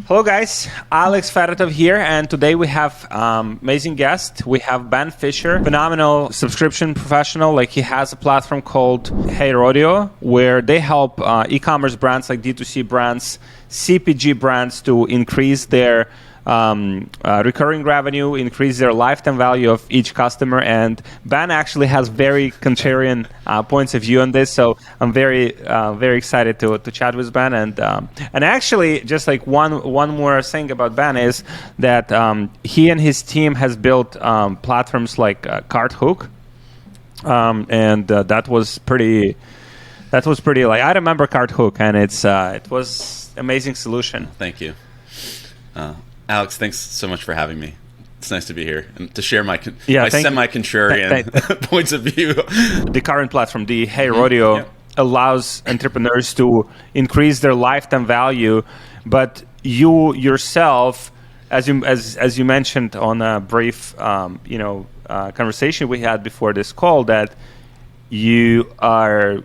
Hello guys, Alex Fedotoff here, and today we have amazing guest. We have Ben Fisher, phenomenal subscription professional. Like, he has a platform called Rodeo, where they help e-commerce brands, like D2C brands, CPG brands, to increase their recurring revenue, increase their lifetime value of each customer. And Ben actually has very contrarian points of view on this, so I'm very excited to chat with Ben. And actually, just like one more thing about Ben is that he and his team has built platforms like CartHook, and that was pretty. Like, I remember CartHook, and it was amazing solution. Thank you. Alex, thanks so much for having me. It's nice to be here and to share my semi-contrarian points of view. The current platform, the Rodeo, allows entrepreneurs to increase their lifetime value, but you yourself, as you mentioned on a brief conversation we had before this call, that you are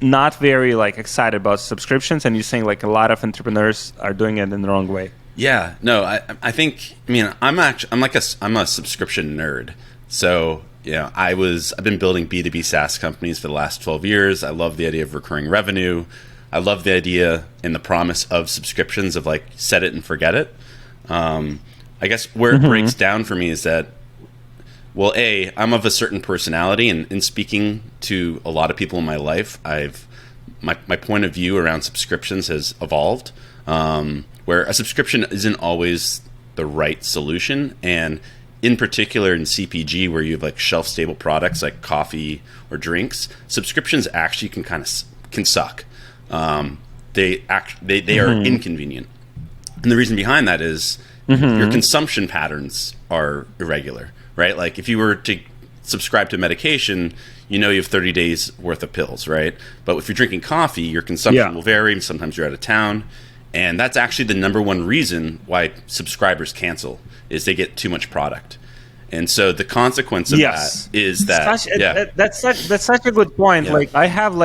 not very excited about subscriptions, and you're saying a lot of entrepreneurs are doing it in the wrong way. Yeah, no, I think, I'm a subscription nerd. So, I've been building B2B SaaS companies for the last 12 years. I love the idea of recurring revenue. I love the idea and the promise of subscriptions of set it and forget it. I guess where it breaks down for me is that, well, I'm of a certain personality, and in speaking to a lot of people in my life, my point of view around subscriptions has evolved. Where a subscription isn't always the right solution. And in particular in CPG, where you have shelf-stable products like coffee or drinks, subscriptions actually can suck. They are inconvenient. And the reason behind that is your consumption patterns are irregular, right? Like, if you were to subscribe to medication, you have 30 days worth of pills, right? But if you're drinking coffee, your consumption will vary. Sometimes you're out of town. And that's actually the number one reason why subscribers cancel, is they get too much product. And so the consequence of that is that that's such a good point. Yeah. I have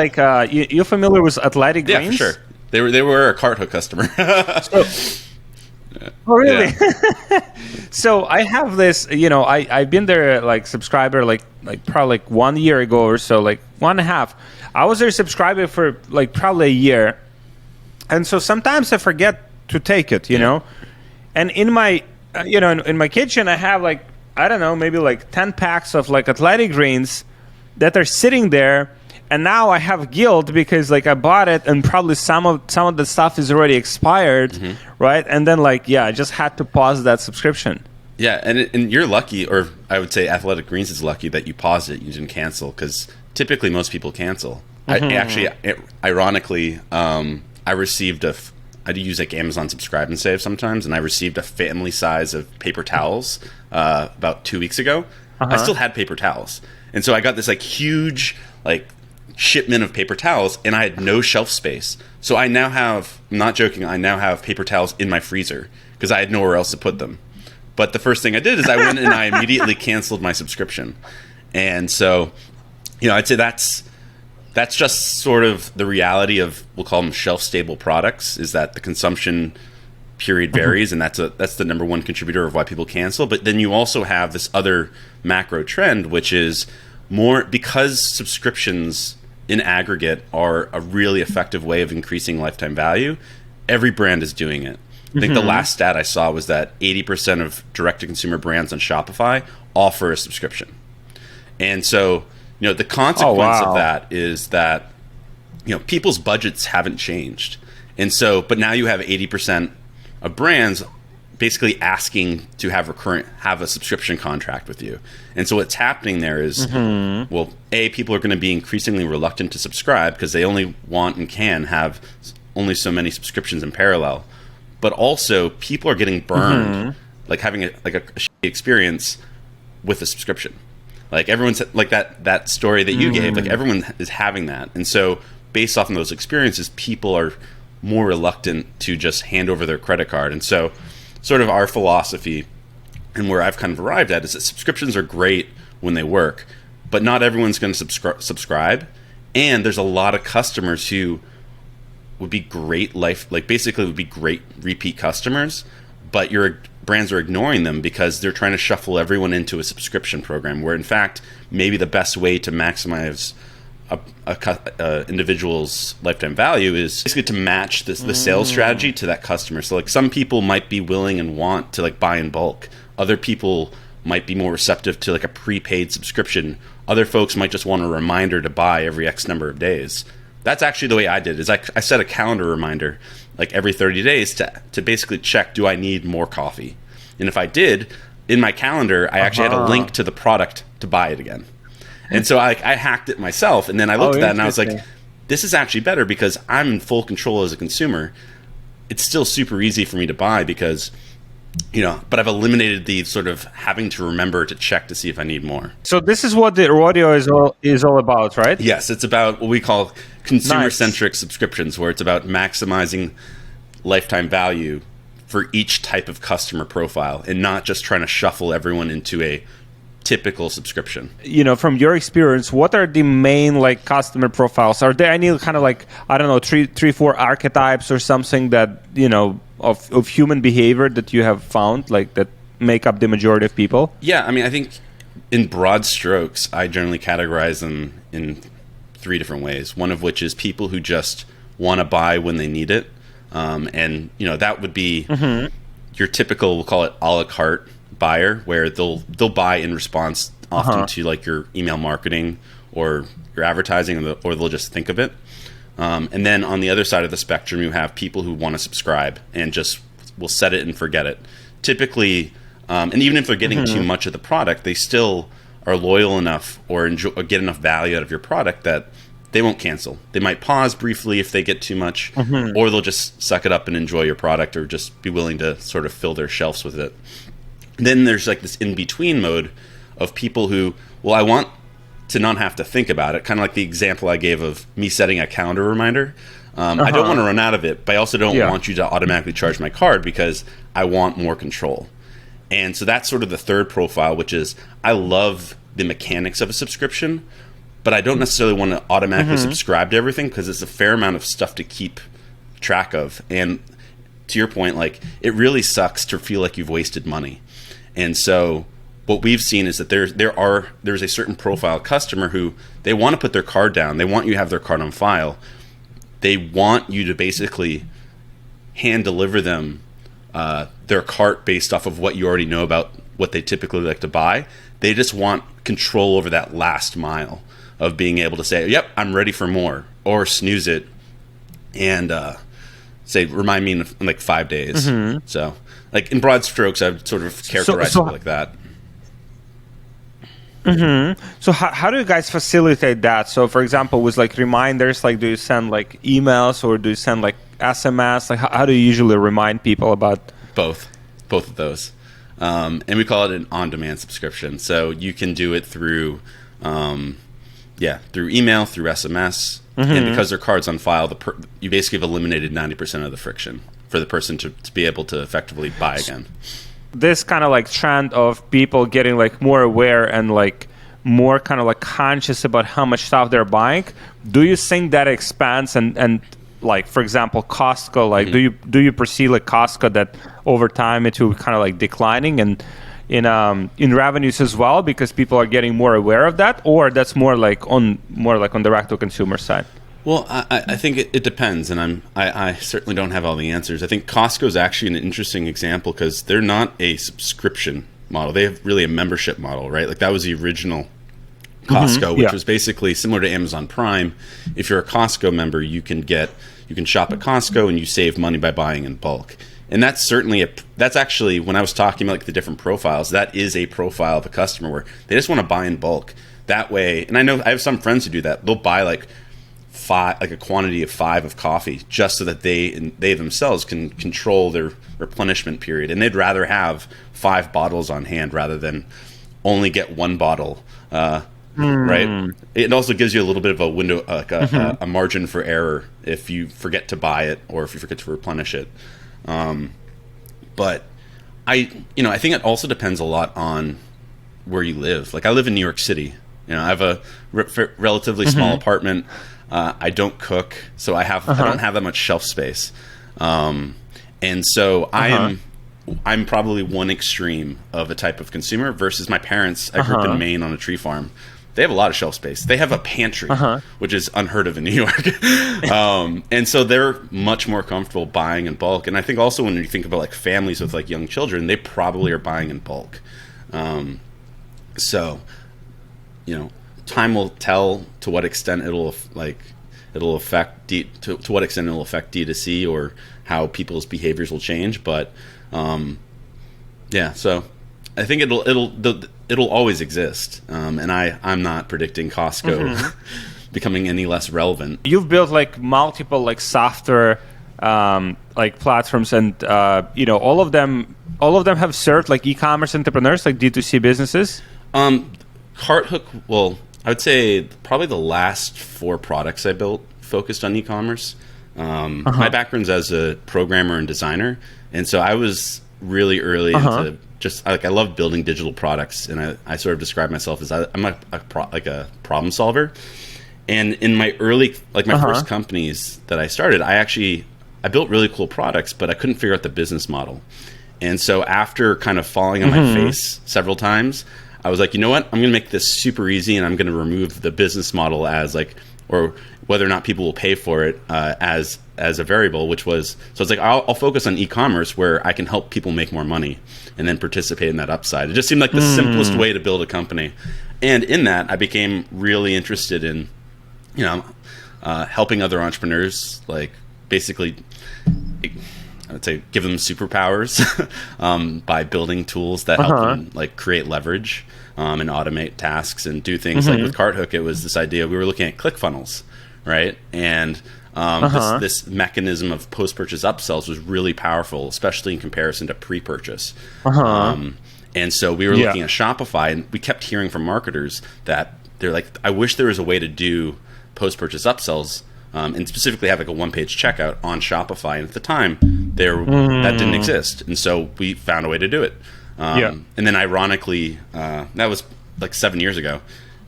you're familiar with Athletic Greens? Yeah, for sure. They were a CartHook customer. Oh, really? Yeah. So I have this, I've been there subscriber probably 1 year ago or so, 1.5. I was their subscriber for probably a year. And so sometimes I forget to take it, you know. And in my, in my kitchen, I have maybe 10 packs of Athletic Greens that are sitting there. And now I have guilt because I bought it, and probably some of the stuff is already expired, right? And then I just had to pause that subscription. Yeah, and you're lucky, or I would say Athletic Greens is lucky that you paused it, you didn't cancel, because typically most people cancel. Ironically, I received I do use Amazon Subscribe and Save sometimes, and I received a family size of paper towels about 2 weeks ago. I still had paper towels, and so I got this huge shipment of paper towels, and I had no shelf space. So I now have, I'm not joking, I now have paper towels in my freezer because I had nowhere else to put them. But the first thing I did is I went and I immediately canceled my subscription. And so, I'd say that's just sort of the reality of, we'll call them shelf-stable products, is that the consumption period varies, and that's the number one contributor of why people cancel. But then you also have this other macro trend, which is because subscriptions in aggregate are a really effective way of increasing lifetime value, every brand is doing it. I think the last stat I saw was that 80% of direct-to-consumer brands on Shopify offer a subscription. And so, the consequence of that is that, people's budgets haven't changed. And so, but now you have 80% of brands basically asking to have a subscription contract with you. And so what's happening there is, people are going to be increasingly reluctant to subscribe because they only want and can have only so many subscriptions in parallel. But also, people are getting burned, having a shitty experience with a subscription. Everyone's that story that you gave, everyone is having that. And so based off of those experiences, people are more reluctant to just hand over their credit card. And so sort of our philosophy, and where I've kind of arrived at, is that subscriptions are great when they work, but not everyone's going to subscribe. And there's a lot of customers who would be great basically would be great repeat customers, but your brands are ignoring them because they're trying to shuffle everyone into a subscription program, where in fact maybe the best way to maximize a individual's lifetime value is basically to match the sales strategy to that customer. So like some people might be willing and want to like buy in bulk. Other people might be more receptive to like a prepaid subscription. Other folks might just want a reminder to buy every X number of days. That's actually the way I did. Is I set a calendar reminder like every 30 days to basically check, do I need more coffee? And if I did, in my calendar, I actually had a link to the product to buy it again. And so I hacked it myself, and then I looked at that and I was like, this is actually better because I'm in full control as a consumer. It's still super easy for me to buy because, but I've eliminated the sort of having to remember to check to see if I need more. So this is what the Rodeo is all about, right? Yes, it's about what we call consumer-centric subscriptions, where it's about maximizing lifetime value for each type of customer profile and not just trying to shuffle everyone into a typical subscription. From your experience, what are the main like customer profiles? Are there any kind of like, I don't know, three, four archetypes or something that, of human behavior that you have found like that make up the majority of people? Yeah, I mean, I think in broad strokes, I generally categorize them in 3 different ways. One of which is people who just want to buy when they need it. And that would be your typical, we'll call it a la carte buyer, where they'll buy in response often to like your email marketing or your advertising, or they'll just think of it. And then on the other side of the spectrum, you have people who want to subscribe and just will set it and forget it. Typically, and even if they're getting too much of the product, they still are loyal enough or get enough value out of your product that they won't cancel. They might pause briefly if they get too much, or they'll just suck it up and enjoy your product, or just be willing to sort of fill their shelves with it. Then there's like this in-between mode of people who, I want to not have to think about it, kind of like the example I gave of me setting a calendar reminder. I don't want to run out of it, but I also don't want you to automatically charge my card because I want more control. And so that's sort of the third profile, which is I love the mechanics of a subscription, but I don't necessarily want to automatically subscribe to everything because it's a fair amount of stuff to keep track of. And to your point, like it really sucks to feel like you've wasted money. And so what we've seen is that there's a certain profile customer who they want to put their card down. They want you to have their card on file. They want you to basically hand deliver them their cart based off of what you already know about what they typically like to buy. They just want control over that last mile of being able to say, yep, I'm ready for more, or snooze it and say, remind me in like 5 days. So like in broad strokes, I've sort of characterized it like that. So how do you guys facilitate that? So for example, with like reminders, like do you send like emails or do you send like SMS? Like how do you usually remind people about? Both of those. And we call it an on-demand subscription. So you can do it through, through email, through SMS. And because their card's on file, you basically have eliminated 90% of the friction for the person to be able to effectively buy again. This kind of like trend of people getting like more aware and like more kind of like conscious about how much stuff they're buying, do you think that expands and like for example Costco, like do you perceive like Costco that over time it will kind of like declining and in revenues as well because people are getting more aware of that, or that's more like on the direct to consumer side? Well, I think it depends, and I certainly don't have all the answers. I think Costco is actually an interesting example because they're not a subscription model. They have really a membership model, right? Like that was the original Costco, which was basically similar to Amazon Prime. If you're a Costco member, you can shop at Costco and you save money by buying in bulk. And that's certainly that's actually, when I was talking about like the different profiles, that is a profile of a customer where they just want to buy in bulk. That way, and I know I have some friends who do that. They'll buy like a quantity of 5 of coffee just so that they themselves can control their replenishment period, and they'd rather have 5 bottles on hand rather than only get 1 bottle, right? It also gives you a little bit of a window, like a margin for error if you forget to buy it or if you forget to replenish it. But I think it also depends a lot on where you live. Like I live in New York City. I have a relatively small apartment. I don't cook, so I don't have that much shelf space, and so I'm probably one extreme of a type of consumer versus my parents. I grew up in Maine on a tree farm. They have a lot of shelf space. They have a pantry, which is unheard of in New York. And so they're much more comfortable buying in bulk. And I think also when you think about like families with like young children, they probably are buying in bulk. So, time will tell to what extent it'll affect to what extent it'll affect D2C or how people's behaviors will change. But so I think it'll always exist, and I'm not predicting Costco becoming any less relevant. You've built like multiple like software like platforms, and all of them have served like e-commerce entrepreneurs, like D2C businesses. CartHook, well, I would say probably the last 4 products I built focused on e-commerce. My background's as a programmer and designer, and so I was really early into just I love building digital products, and I sort of describe myself as I'm a problem solver. And in my early my first companies that I started, I built really cool products, but I couldn't figure out the business model. And so after kind of falling on my face several times, I was like, you know what? I'm going to make this super easy, and I'm going to remove the business model as or whether or not people will pay for it as a variable, which was, so it's like, I'll focus on e-commerce where I can help people make more money and then participate in that upside. It just seemed like the simplest way to build a company. And in that, I became really interested in, helping other entrepreneurs, like basically, I would say, give them superpowers by building tools that help them like create leverage and automate tasks and do things. Like with CartHook, it was this idea, we were looking at ClickFunnels, right? And this mechanism of post-purchase upsells was really powerful, especially in comparison to pre-purchase. And so we were looking at Shopify, and we kept hearing from marketers that they're like, I wish there was a way to do post-purchase upsells and specifically have like a one-page checkout on Shopify. And at the time, that didn't exist. And so we found a way to do it. And then ironically, that was like 7 years ago.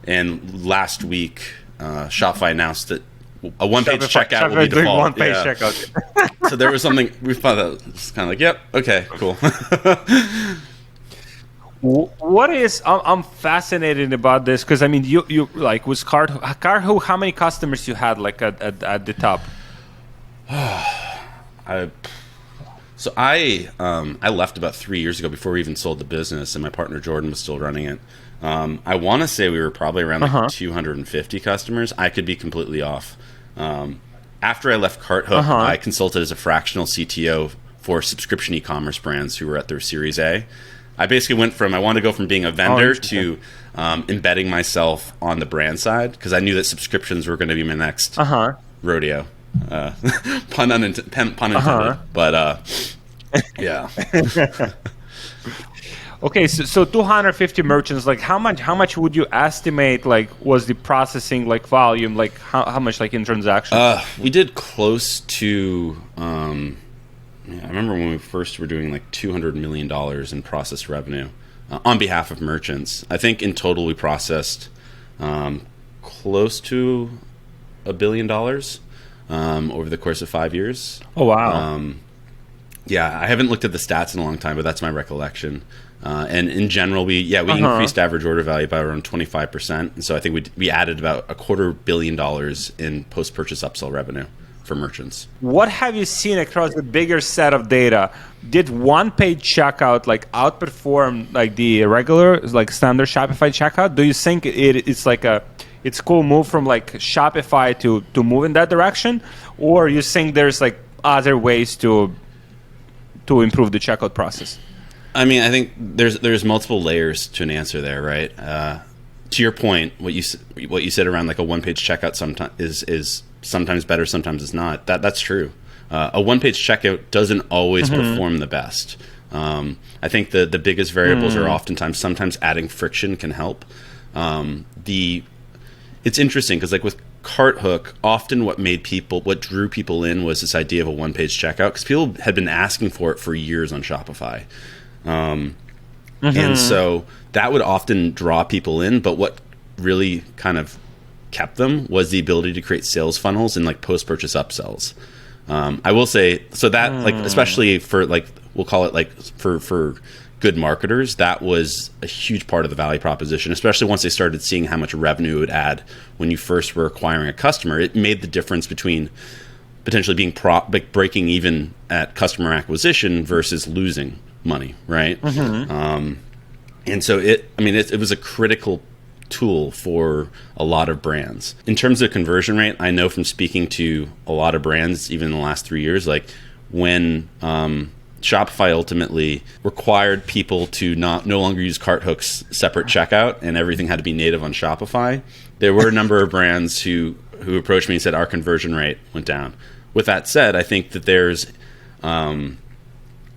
And last week, Shopify announced that a one-page checkout will be default. One-page checkout. So there was something we thought that was kind of like, yep, okay, cool. What is I'm fascinated about this, because I mean you like with CartHook, how many customers you had like at the top? I left about 3 years ago before we even sold the business, and my partner Jordan was still running it. I want to say we were probably around like 250 customers. I could be completely off. After I left CartHook, I consulted as a fractional CTO for subscription e-commerce brands who were at their Series A. I basically I wanted to go from being a vendor to embedding myself on the brand side, because I knew that subscriptions were going to be my next rodeo. Pun intended. But yeah. Okay, so 250 merchants. Like how much would you estimate like was the processing like volume? Like how much like in transactions? We did close to. I remember when we first were doing like $200 million in processed revenue on behalf of merchants. I think in total we processed close to $1 billion over the course of 5 years. Oh, wow. I haven't looked at the stats in a long time, but that's my recollection. And in general, we increased average order value by around 25%. And so I think we added about $250 million in post-purchase upsell revenue for merchants. What have you seen across the bigger set of data? Did one-page checkout like outperform like the regular like standard Shopify checkout? Do you think it's cool move from like Shopify to move in that direction, or you think there's like other ways to improve the checkout process? I mean, I think there's multiple layers to an answer there, right? To your point, what you said around like a one-page checkout sometimes is sometimes better, sometimes it's not. That's true. A one-page checkout doesn't always perform the best. I think the biggest variables are sometimes adding friction can help. It's interesting because like with CartHook, often what drew people in was this idea of a one-page checkout, because people had been asking for it for years on Shopify. And so that would often draw people in, but what really kind of kept them was the ability to create sales funnels and like post-purchase upsells. I will say, so that like, especially for like, we'll call it like for good marketers, that was a huge part of the value proposition, especially once they started seeing how much revenue it would add when you first were acquiring a customer. It made the difference between potentially being breaking even at customer acquisition versus losing money, right? And so it was a critical tool for a lot of brands. In terms of conversion rate, I know from speaking to a lot of brands, even in the last 3 years, like when Shopify ultimately required people to no longer use cart hooks separate checkout and everything had to be native on Shopify, there were a number of brands who approached me and said our conversion rate went down. With that said, I think that there's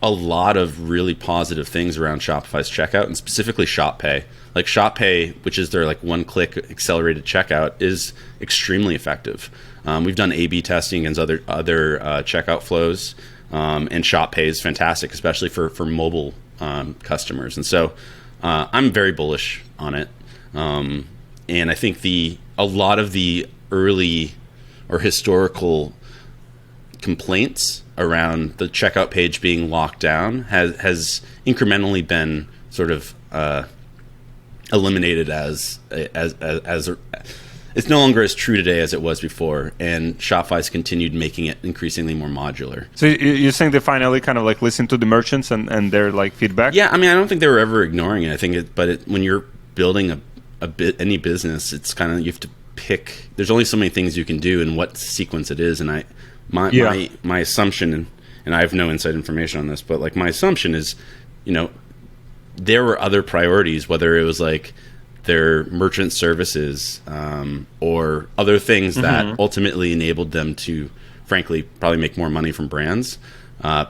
a lot of really positive things around Shopify's checkout, and specifically Shop Pay. Like Shop Pay, which is their like one-click accelerated checkout, is extremely effective. We've done A/B testing against other checkout flows, and Shop Pay is fantastic, especially for mobile customers. And so I'm very bullish on it. And I think a lot of the early or historical complaints around the checkout page being locked down has incrementally been sort of eliminated as it's no longer as true today as it was before, and Shopify's continued making it increasingly more modular. So you're saying they finally kind of like listen to the merchants and their like feedback? Yeah, I mean, I don't think they were ever ignoring it. I think when you're building any business, it's kind of, you have to pick. There's only so many things you can do and what sequence it is, and my assumption, and I have no inside information on this, but like my assumption is, there were other priorities, whether it was like their merchant services or other things that ultimately enabled them to, frankly, probably make more money from brands.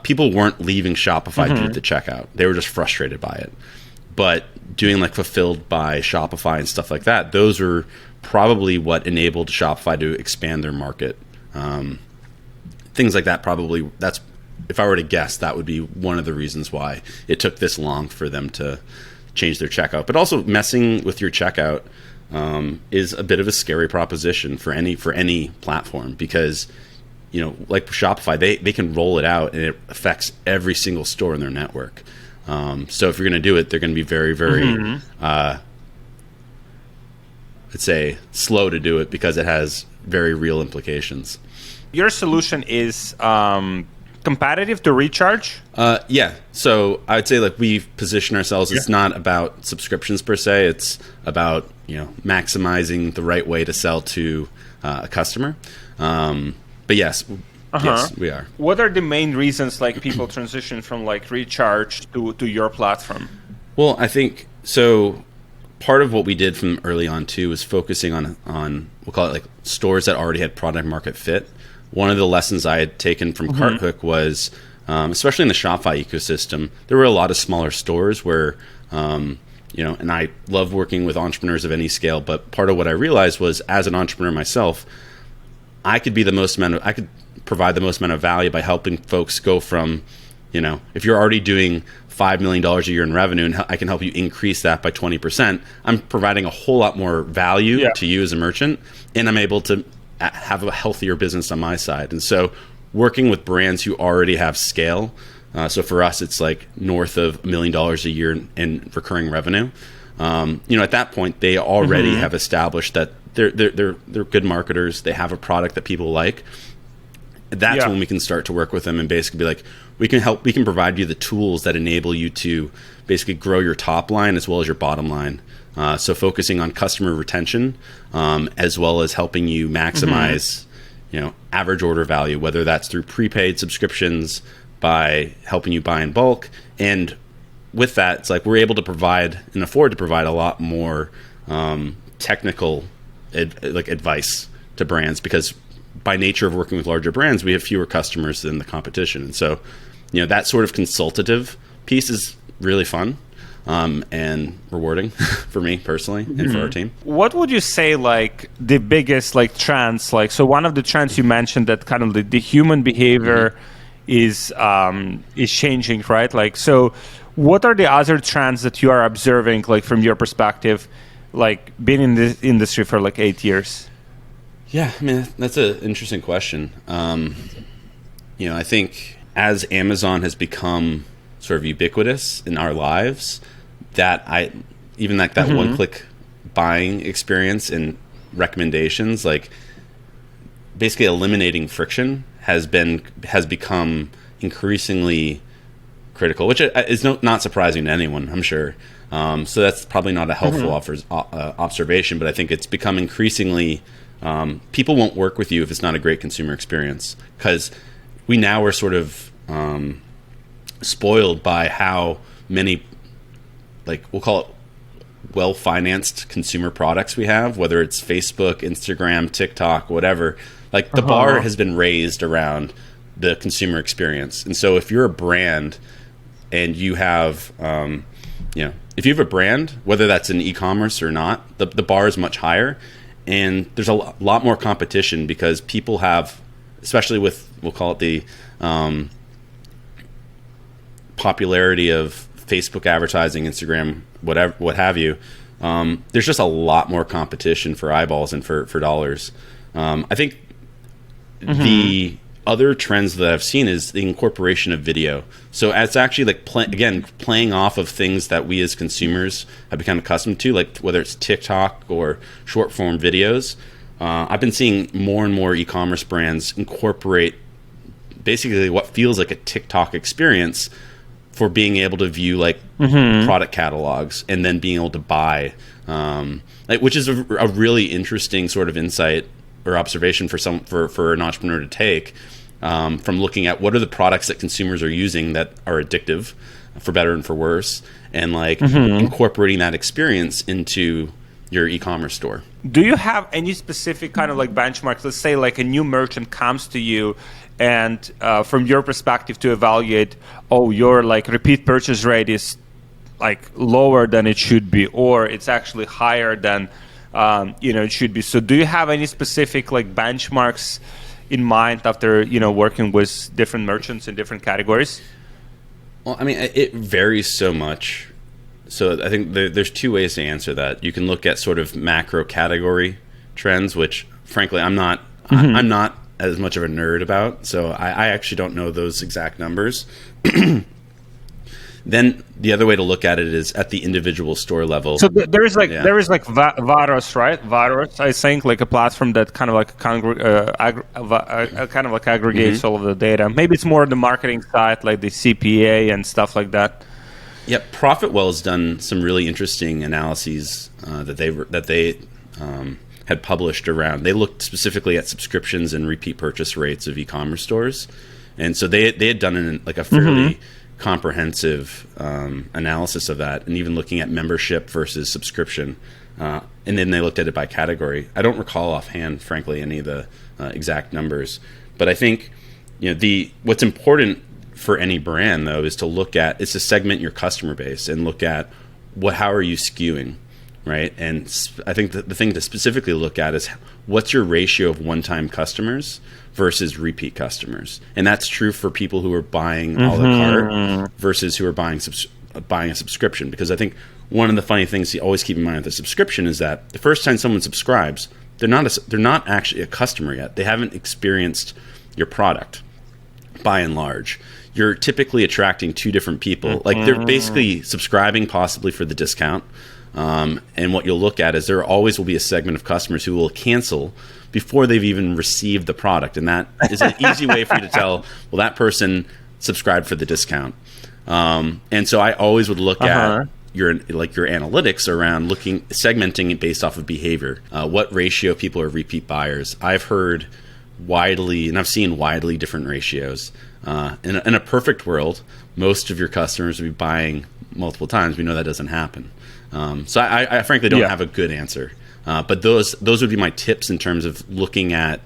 People weren't leaving Shopify due to the checkout. They were just frustrated by it. But doing like Fulfilled by Shopify and stuff like that, those were probably what enabled Shopify to expand their market. Things like that, probably, that's, if I were to guess, that would be one of the reasons why it took this long for them to change their checkout. But also, messing with your checkout is a bit of a scary proposition for any platform, because like Shopify, they can roll it out and it affects every single store in their network. So if you're going to do it, they're going to be very, very I'd say slow to do it, because it has very real implications. Your solution is competitive to recharge? Yeah. So I'd say like we've positioned ourselves. It's not about subscriptions per se. It's about maximizing the right way to sell to a customer. But yes, yes, we are. What are the main reasons like people transition from like recharge to your platform? Well, I think so. Part of what we did from early on too was focusing on we'll call it like stores that already had product market fit. One of the lessons I had taken from CartHook was, especially in the Shopify ecosystem, there were a lot of smaller stores where, and I love working with entrepreneurs of any scale, but part of what I realized was, as an entrepreneur myself, I could provide the most amount of value by helping folks go from, if you're already doing $5 million a year in revenue and I can help you increase that by 20%, I'm providing a whole lot more value to you as a merchant, and I'm able to have a healthier business on my side. And so working with brands who already have scale, so for us it's like north of $1 million a year in recurring revenue, at that point they already have established that they're good marketers, they have a product that people like. That's when we can start to work with them and basically be like, we can provide you the tools that enable you to basically grow your top line as well as your bottom line. So focusing on customer retention, as well as helping you maximize, average order value, whether that's through prepaid subscriptions, by helping you buy in bulk. And with that, it's like we're able to provide and afford to provide a lot more technical advice to brands, because by nature of working with larger brands, we have fewer customers than the competition. And so, that sort of consultative piece is really fun. And rewarding for me personally and for our team. What would you say like the biggest like trends? So one of the trends you mentioned, that kind of the human behavior is changing, right? So what are the other trends that you are observing, like from your perspective, like being in this industry for like 8 years? Yeah, I mean, that's an interesting question. I think as Amazon has become sort of ubiquitous in our lives, even like that one click buying experience and recommendations, like basically eliminating friction has become increasingly critical, which is not surprising to anyone, I'm sure. So that's probably not a helpful observation, but I think it's become increasingly people won't work with you if it's not a great consumer experience, because we now are sort of spoiled by how many, like, we'll call it well-financed consumer products we have, whether it's Facebook, Instagram, TikTok, whatever. Like, the bar has been raised around the consumer experience. And so if you're a brand and you have, if you have a brand, whether that's in e-commerce or not, the bar is much higher. And there's a lot more competition because people have, especially with, we'll call it the popularity of Facebook advertising, Instagram, whatever, what have you. There's just a lot more competition for eyeballs and for dollars. I think the other trends that I've seen is the incorporation of video. So it's actually like playing off of things that we as consumers have become accustomed to, like whether it's TikTok or short form videos. I've been seeing more and more e-commerce brands incorporate basically what feels like a TikTok experience for being able to view like product catalogs and then being able to buy, which is a really interesting sort of insight or observation for an entrepreneur to take, from looking at what are the products that consumers are using that are addictive, for better and for worse, and like incorporating that experience into your e-commerce store. Do you have any specific kind of like benchmarks? Let's say like a new merchant comes to you and from your perspective to evaluate, your like repeat purchase rate is like lower than it should be, or it's actually higher than it should be. So do you have any specific like benchmarks in mind after working with different merchants in different categories? Well, I mean, it varies so much. So I think there's two ways to answer that. You can look at sort of macro category trends, which frankly I'm not as much of a nerd about. So I actually don't know those exact numbers. Then the other way to look at it is at the individual store level. So there is like Varos, right? Varos, I think, like a platform that kind of like aggregates all of the data. Maybe it's more the marketing side, like the CPA and stuff like that. Yeah, ProfitWell's done some really interesting analyses that they had published around. They looked specifically at subscriptions and repeat purchase rates of e-commerce stores, and so they had done a fairly comprehensive analysis of that, and even looking at membership versus subscription, and then they looked at it by category. I don't recall offhand, frankly, any of the exact numbers, but I think what's important for any brand though is to segment your customer base and look at how are you skewing, right? And I think the thing to specifically look at is what's your ratio of one-time customers versus repeat customers, and that's true for people who are buying a la carte versus who are buying a subscription. Because I think one of the funny things you always keep in mind with a subscription is that the first time someone subscribes, they're not actually a customer yet. They haven't experienced your product. By and large, you're typically attracting two different people. Like they're basically subscribing possibly for the discount. And what you'll look at is there always will be a segment of customers who will cancel before they've even received the product. And that is an easy way for you to tell, well, that person subscribed for the discount. And so I always would look at your analytics around segmenting it based off of behavior. What ratio of people are repeat buyers? I've heard widely, and I've seen widely different ratios. In a perfect world, most of your customers would be buying multiple times. We know that doesn't happen. So I frankly don't have a good answer. But those would be my tips in terms of looking at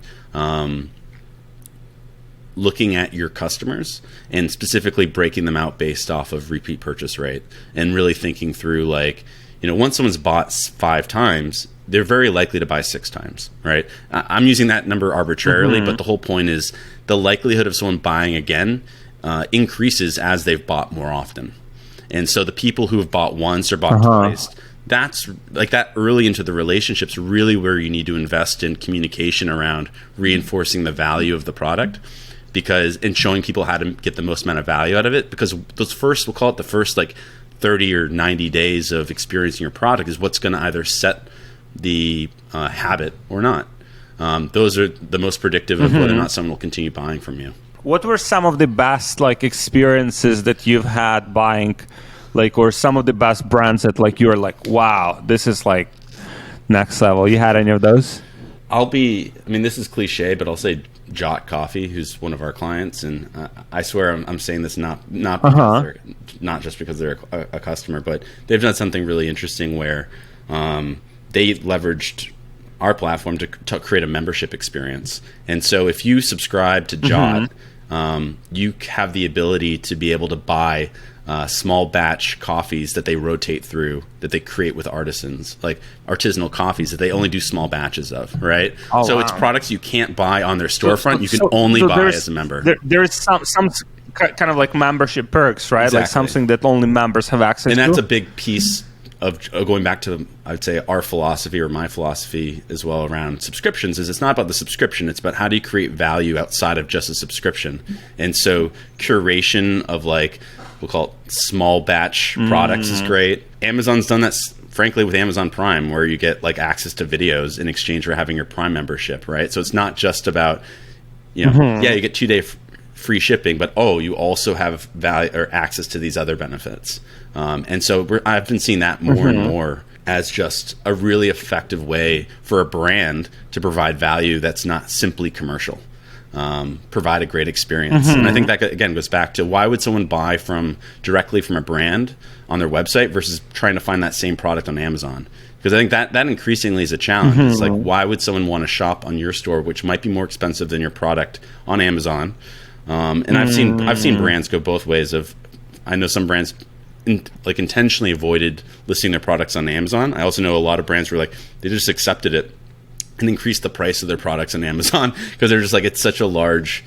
your customers and specifically breaking them out based off of repeat purchase rate, and really thinking through once someone's bought 5 times, they're very likely to buy 6 times, right? I'm using that number arbitrarily, but the whole point is the likelihood of someone buying again increases as they've bought more often. And so the people who have bought once or bought twice, that's like that early into the relationships really where you need to invest in communication around reinforcing the value of the product, because and showing people how to get the most amount of value out of it, because those first, we'll call it the first like 30 or 90 days of experiencing your product is what's going to either set the habit or not. Those are the most predictive of whether or not someone will continue buying from you. What were some of the best like experiences that you've had buying, like, or some of the best brands that like you were like, wow, this is like next level? You had any of those? I mean, this is cliche, but I'll say Jot Coffee, who's one of our clients, and I swear I'm saying this not because they're, not just because they're a customer, but they've done something really interesting where they leveraged our platform to create a membership experience. And so if you subscribe to Jot, you have the ability to be able to buy small batch coffees that they rotate through, that they create with artisans, like artisanal coffees that they only do small batches of, right? So it's products you can't buy on their storefront. You can only buy as a member. There's some kind of like membership perks, right? Exactly. Like something that only members have access to. And that's a big piece of going back to, I would say, our philosophy or my philosophy as well around subscriptions is it's not about the subscription. It's about how do you create value outside of just a subscription. And so curation of like, we'll call it small batch products is great. Amazon's done that, frankly, with Amazon Prime, where you get like access to videos in exchange for having your Prime membership, right? So it's not just about, you know, yeah, you get 2-day free shipping, but you also have value or access to these other benefits. And so I've been seeing that more and more as just a really effective way for a brand to provide value that's not simply commercial. Provide a great experience. And I think that, again, goes back to why would someone buy directly from a brand on their website versus trying to find that same product on Amazon? Because I think that increasingly is a challenge. It's like, why would someone want to shop on your store, which might be more expensive than your product on Amazon? And I've seen brands go both ways. I know some brands intentionally avoided listing their products on Amazon. I also know a lot of brands were like, they just accepted it and increased the price of their products on Amazon because they're just like, it's such a large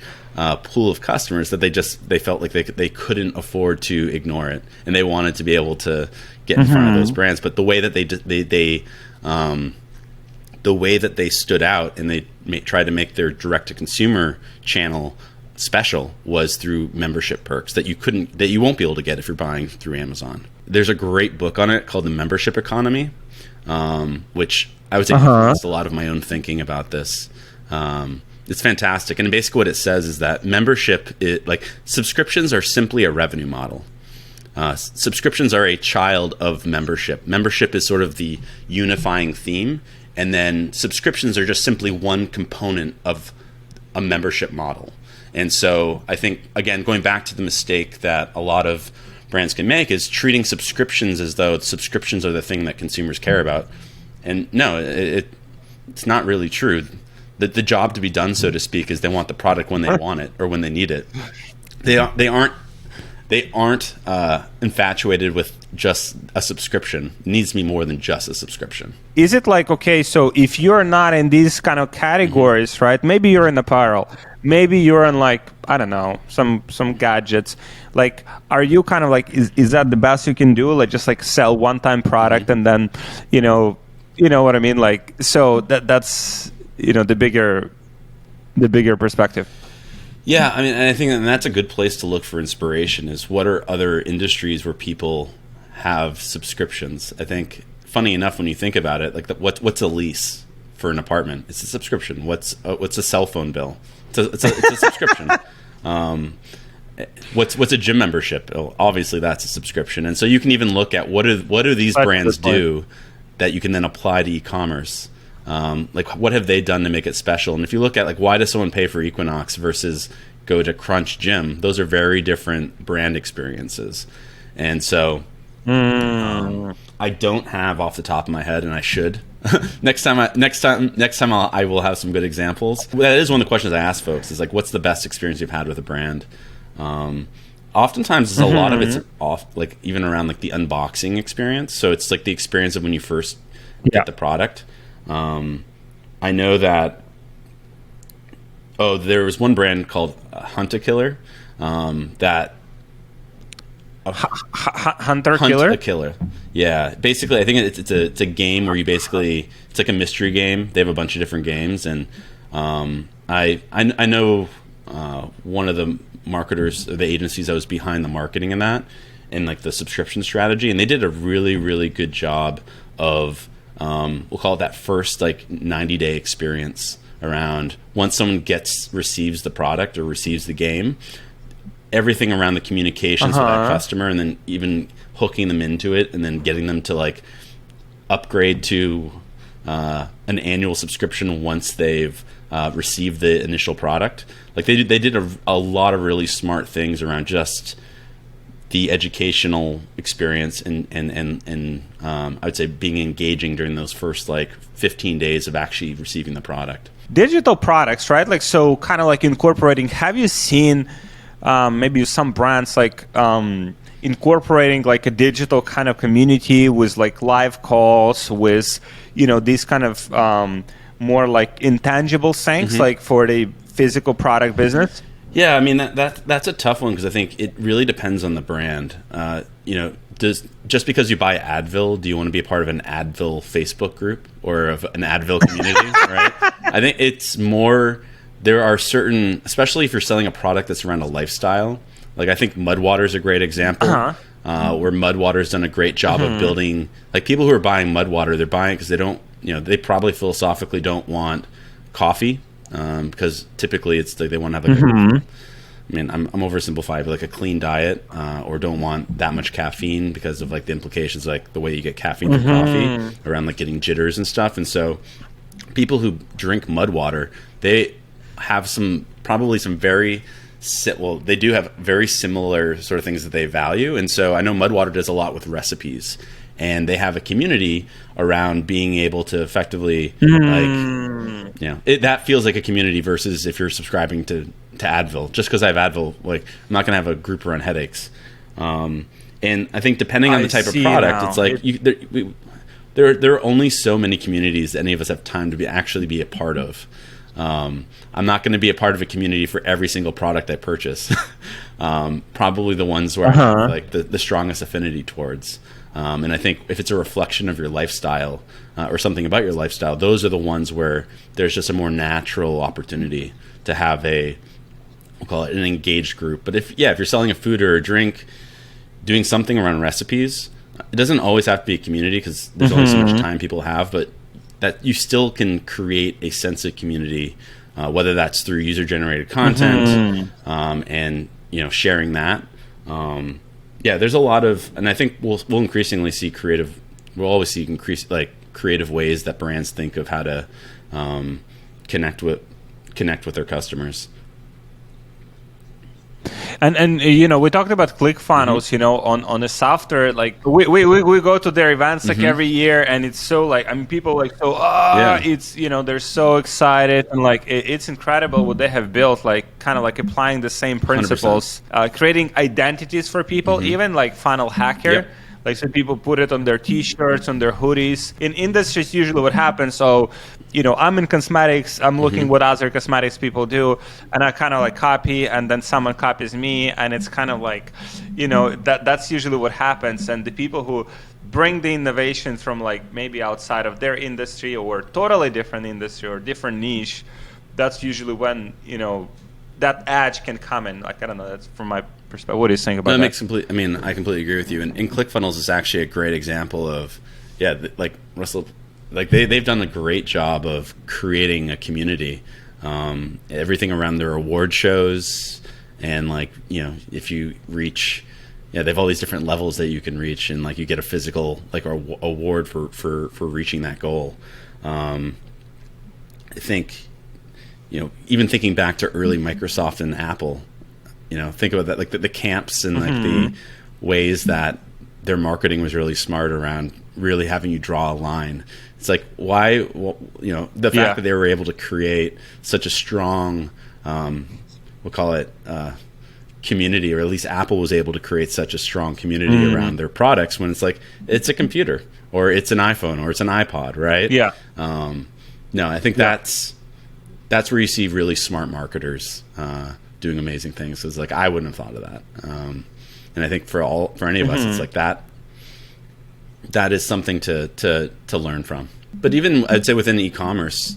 pool of customers that they felt like they couldn't afford to ignore it, and they wanted to be able to get in front of those brands. But the way that they stood out and they tried to make their direct to consumer channel special was through membership perks that you won't be able to get if you're buying through Amazon. There's a great book on it called The Membership Economy, which I would say influenced a lot of my own thinking about this. It's fantastic, and basically what it says is that subscriptions are simply a revenue model. Subscriptions are a child of membership. Membership is sort of the unifying theme, and then subscriptions are just simply one component of a membership model. And so I think, again, going back to the mistake that a lot of brands can make is treating subscriptions as though subscriptions are the thing that consumers care about. And no, it's not really true. The job to be done, so to speak, is they want the product when they want it or when they need it. They aren't infatuated with just a subscription. It needs to be more than just a subscription. Is it like, okay, so if you're not in these kind of categories, right? Maybe you're in apparel. Maybe you're in like, I don't know, some gadgets. Like, are you kind of like, is that the best you can do? Like, just like sell one-time product and then, you know what I mean? Like, so that's, the bigger perspective. Yeah, I mean, and I think that's a good place to look for inspiration is what are other industries where people have subscriptions. I think, funny enough, when you think about it, like what's a lease for an apartment? It's a subscription. What's a cell phone bill? It's a subscription. What's a gym membership? Oh, obviously, that's a subscription. And so you can even look at what do these brands do that you can then apply to e-commerce. Like, what have they done to make it special? And if you look at, like, why does someone pay for Equinox versus go to Crunch Gym? Those are very different brand experiences. And so I don't have off the top of my head, and I should. Next time I will have some good examples. That is one of the questions I ask folks is, like, what's the best experience you've had with a brand? Oftentimes, a lot of it's off, like, even around, like, the unboxing experience. So it's, like, the experience of when you first get the product. I know that there was one brand called Hunt-A-Killer that Hunter Hunt Killer? a Killer. Yeah, basically, I think it's a game where you basically, it's like a mystery game. They have a bunch of different games, and I know one of the marketers, the agencies that was behind the marketing in that, and like the subscription strategy, and they did a really, really good job of we'll call it that first like 90-day experience around once someone receives the product or receives the game, everything around the communications with that customer, and then even hooking them into it, and then getting them to like upgrade to an annual subscription once they've received the initial product. Like they did a lot of really smart things around just the educational experience and I would say being engaging during those first like 15 days of actually receiving the product. Digital products, right? Like, so kind of like incorporating, have you seen maybe some brands like incorporating like a digital kind of community with like live calls, with, you know, these kind of more like intangible things, like for the physical product business? Yeah, I mean that's a tough one because I think it really depends on the brand. You know, just because you buy Advil, do you want to be a part of an Advil Facebook group or of an Advil community? Right? I think it's more. There are certain, especially if you're selling a product that's around a lifestyle. Like I think Mudwater is a great example, where Mudwater's done a great job of building. Like people who are buying Mudwater, they're buying it because they don't. You know, they probably philosophically don't want coffee. Because typically it's like they want to have like I mean, I'm oversimplifying, but like a clean diet, or don't want that much caffeine because of like the implications, like the way you get caffeine from coffee around like getting jitters and stuff. And so people who drink Mudwater, they have probably some very they do have very similar sort of things that they value. And so I know Mudwater does a lot with recipes, and they have a community around being able to effectively like, you know, that feels like a community versus if you're subscribing to Advil. Just because I have Advil, like I'm not going to have a group around headaches. And I think depending on the type of product, it's like there are only so many communities that any of us have time to actually be a part of. I'm not going to be a part of a community for every single product I purchase. Probably the ones where I have like the strongest affinity towards. And I think if it's a reflection of your lifestyle or something about your lifestyle, those are the ones where there's just a more natural opportunity to have we'll call it an engaged group. But if you're selling a food or a drink, doing something around recipes, it doesn't always have to be a community because there's only so much time people have, but that you still can create a sense of community, whether that's through user-generated content and, you know, sharing that. Yeah, there's a lot of, and I think we'll increasingly see we'll always see creative ways that brands think of how to connect with their customers. And you know, we talked about ClickFunnels, you know, on the software. Like we go to their events like every year, and it's so like, I mean, people like it's, you know, they're so excited, and like it's incredible what they have built. Like kind of like applying the same principles, creating identities for people, even like Funnel Hacker. Yep. Like, so people put it on their T-shirts, on their hoodies. In industries, usually what happens, so, you know, I'm in cosmetics, I'm looking what other cosmetics people do, and I kind of like copy, and then someone copies me, and it's kind of like, you know, that's usually what happens. And the people who bring the innovation from like maybe outside of their industry or totally different industry or different niche, that's usually when, you know, that edge can come in. Like, I don't know, that's from my perspective. What do you think about that? I mean, I completely agree with you. And ClickFunnels is actually a great example of, like Russell, like they've done a great job of creating a community. Everything around their award shows, and like, you know, if you reach, they have all these different levels that you can reach, and like you get a physical like award for reaching that goal. I think, you know, even thinking back to early Microsoft and Apple, you know, think about that, like the camps and like the ways that their marketing was really smart around really having you draw a line. It's like, why, you know, the fact that they were able to create such a strong, we'll call it community, or at least Apple was able to create such a strong community around their products, when it's like, it's a computer or it's an iPhone or it's an iPod, right? Yeah. No, I think that's where you see really smart marketers doing amazing things. It's like, I wouldn't have thought of that. And I think for any of us, it's like that is something to learn from. But even I'd say within e-commerce,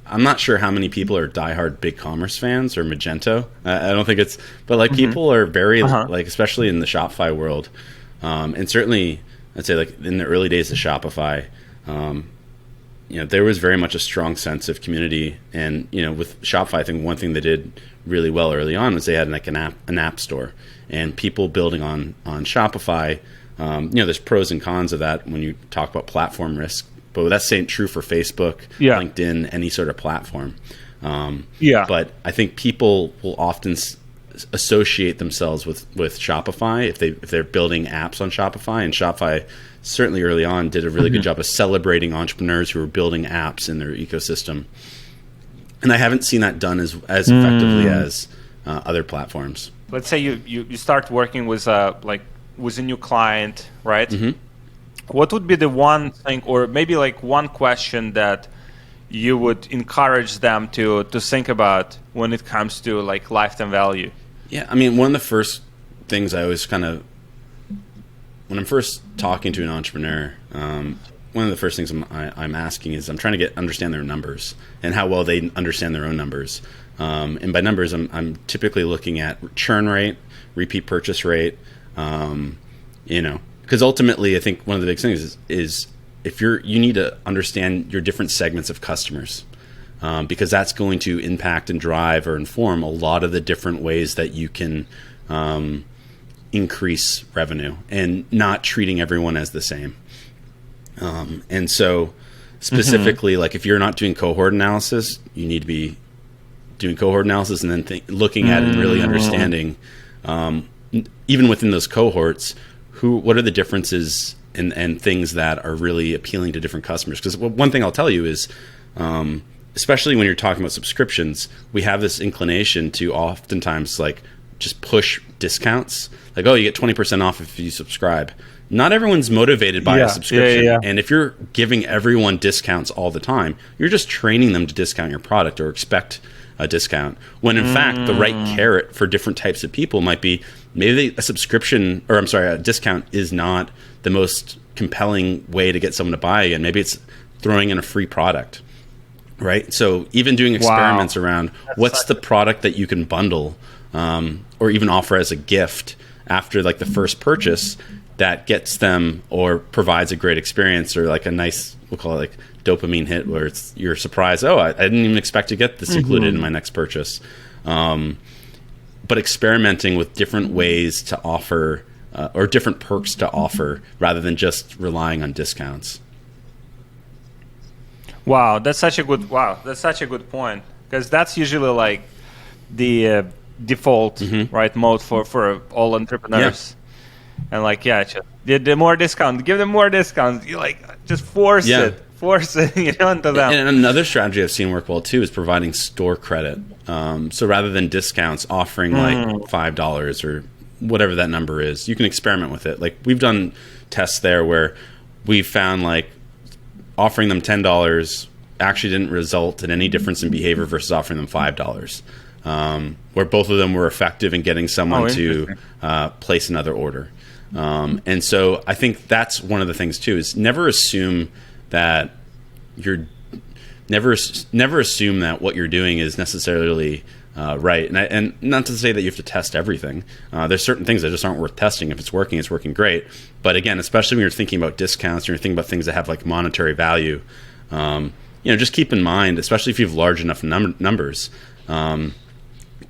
I'm not sure how many people are diehard BigCommerce fans or Magento. I don't think it's, but like people are very like, especially in the Shopify world, and certainly I'd say like in the early days of Shopify, there was very much a strong sense of community. And with Shopify, I think one thing they did really well early on was they had like an app store, and people building on Shopify. There's pros and cons of that when you talk about platform risk. But that's true for Facebook, LinkedIn, any sort of platform. But I think people will often associate themselves with Shopify if they're building apps on Shopify. And Shopify, certainly early on, did a really good job of celebrating entrepreneurs who were building apps in their ecosystem. And I haven't seen that done as effectively as other platforms. Let's say you start working with with a new client, right? What would be the one thing, or maybe like one question that you would encourage them to think about when it comes to like lifetime value? Yeah, I mean, one of the first things I always when I'm first talking to an entrepreneur, one of the first things I'm asking is I'm trying to understand their numbers and how well they understand their own numbers. And by numbers, I'm typically looking at churn rate, repeat purchase rate, because ultimately, I think one of the big things is if you need to understand your different segments of customers, because that's going to impact and drive or inform a lot of the different ways that you can increase revenue, and not treating everyone as the same. And so specifically, like if you're not doing cohort analysis, you need to be doing cohort analysis and then looking at and really understanding, even within those cohorts, what are the differences and things that are really appealing to different customers? Because one thing I'll tell you is, especially when you're talking about subscriptions, we have this inclination to oftentimes like just push discounts. Like, oh, you get 20% off if you subscribe. Not everyone's motivated by a subscription. And if you're giving everyone discounts all the time, you're just training them to discount your product or expect a discount. When in fact, the right carrot for different types of people might be maybe a discount is not the most compelling way to get someone to buy again. Maybe it's throwing in a free product, right? So even doing experiments around what's the product that you can bundle, or even offer as a gift after like the first purchase that gets them or provides a great experience, or like a nice, we'll call it like dopamine hit, where you're surprised, oh, I didn't even expect to get this included in my next purchase. But experimenting with different ways to offer, or different perks to offer, rather than just relying on discounts. That's such a good point, because that's usually like the default right mode for all entrepreneurs. And like, the more discount, give them more discounts. You like just force it into them. And another strategy I've seen work well too is providing store credit. So rather than discounts, offering like $5 or whatever that number is, you can experiment with it. Like we've done tests there where we found like offering them $10 actually didn't result in any difference in behavior versus offering them $5, where both of them were effective in getting someone to place another order. And so I think that's one of the things too, is never assume that what you're doing is necessarily right. And not to say that you have to test everything. There's certain things that just aren't worth testing. If it's working great. But again, especially when you're thinking about discounts, and you're thinking about things that have like monetary value, just keep in mind, especially if you have large enough numbers,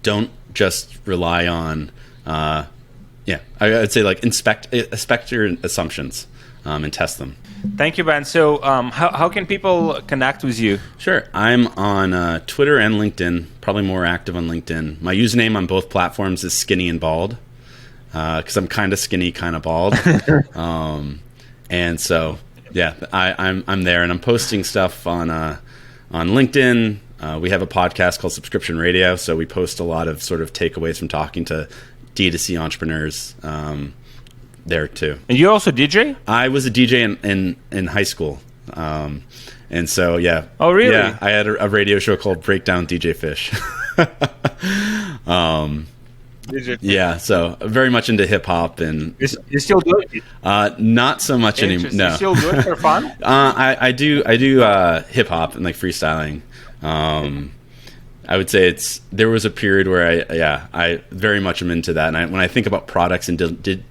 don't just rely on, I'd say like inspect your assumptions and test them. Thank you, Ben. So how can people connect with you? Sure. I'm on Twitter and LinkedIn, probably more active on LinkedIn. My username on both platforms is Skinny and Bald, because I'm kind of skinny, kind of bald. And so, I'm there, and I'm posting stuff on LinkedIn. We have a podcast called Subscription Radio, so we post a lot of sort of takeaways from talking to D2C entrepreneurs there too. And you also DJ? I was a DJ in high school. And so, Oh, really? Yeah, I had a radio show called Breakdown DJ Fish. Yeah, so very much into hip hop, and you still do it? not so much anymore. No, You still do it for fun? I do hip hop and like freestyling. I would say there was a period where I very much am into that, and when I think about products and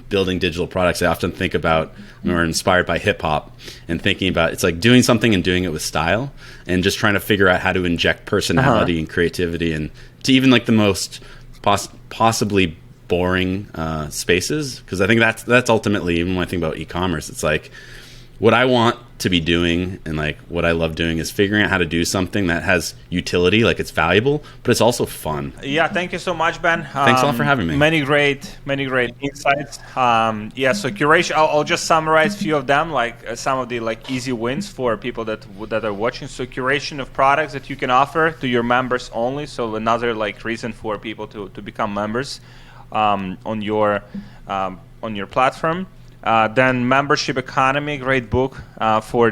building digital products, I often think about or inspired by hip hop and thinking about it's like doing something and doing it with style and just trying to figure out how to inject personality and creativity and to even like the most possibly boring spaces, because I think that's ultimately, even when I think about e-commerce, it's like what I want to be doing and like what I love doing is figuring out how to do something that has utility, like it's valuable, but it's also fun. Yeah, thank you so much, Ben. Thanks a lot for having me. Many great insights. So curation, I'll just summarize a few of them, like some of the like easy wins for people that are watching. So curation of products that you can offer to your members only. So another like reason for people to become members on your platform. Then membership economy, great book for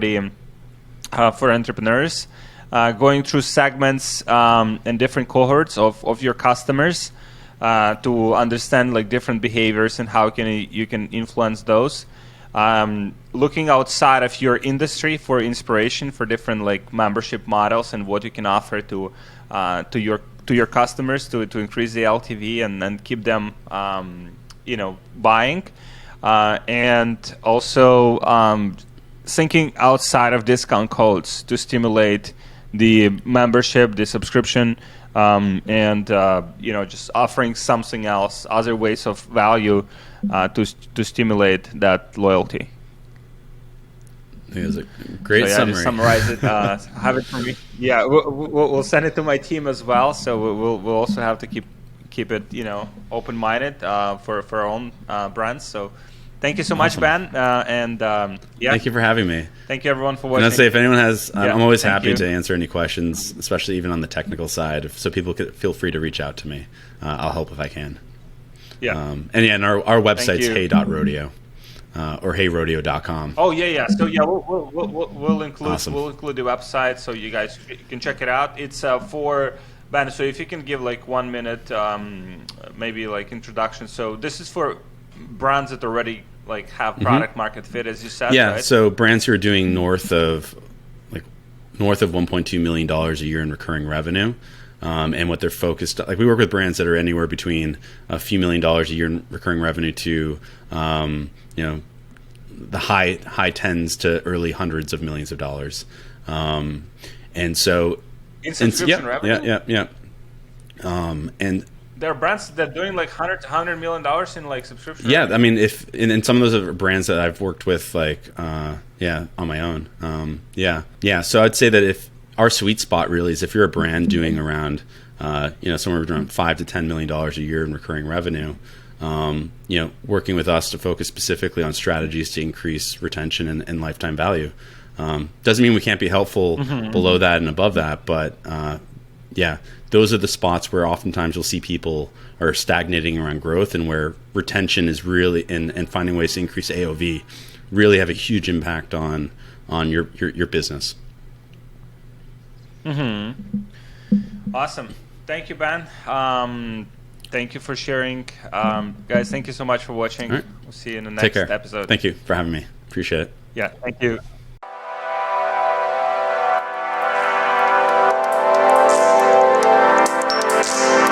entrepreneurs, going through segments and different cohorts of your customers to understand like different behaviors and how you can influence those. Looking outside of your industry for inspiration for different like membership models and what you can offer to your customers to increase the LTV and keep them buying. And also thinking outside of discount codes to stimulate the membership, the subscription, and just offering something else, other ways of value to stimulate that loyalty. I think it was a great summary. Just summarize it. Have it for me. Yeah, we'll send it to my team as well. So we'll also have to keep it open-minded for our own brands. So. Thank you so much, Ben. Thank you for having me. Thank you, everyone, for watching. And I'd say if anyone has, I'm always happy to answer any questions, especially even on the technical side. So people could feel free to reach out to me. I'll help if I can. Yeah. And our website's hey.rodeo or heyrodeo.com. Oh yeah. So we'll include the website so you guys can check it out. It's for Ben. So if you can give like 1 minute, maybe like introduction. So this is for brands that already like have product market fit, as you said. Yeah, right? So brands who are doing north of $1.2 million a year in recurring revenue, and what they're focused on. Like we work with brands that are anywhere between a few $1 million a year in recurring revenue to the high tens to early hundreds of millions of dollars. And so in subscription revenue. Yeah. And there are brands that are doing like $100 million in like subscription. Yeah, revenue. I mean, and some of those are brands that I've worked with, like on my own. So I'd say that if our sweet spot really is if you're a brand doing around somewhere around $5 to $10 million a year in recurring revenue, working with us to focus specifically on strategies to increase retention and lifetime value. Doesn't mean we can't be helpful below that and above that, but those are the spots where oftentimes you'll see people are stagnating around growth, and where retention is really and finding ways to increase AOV really have a huge impact on your business. Awesome. Thank you, Ben. Thank you for sharing. Guys, thank you so much for watching. All right. We'll see you in the next episode. Thank you for having me. Appreciate it. Yeah, thank you.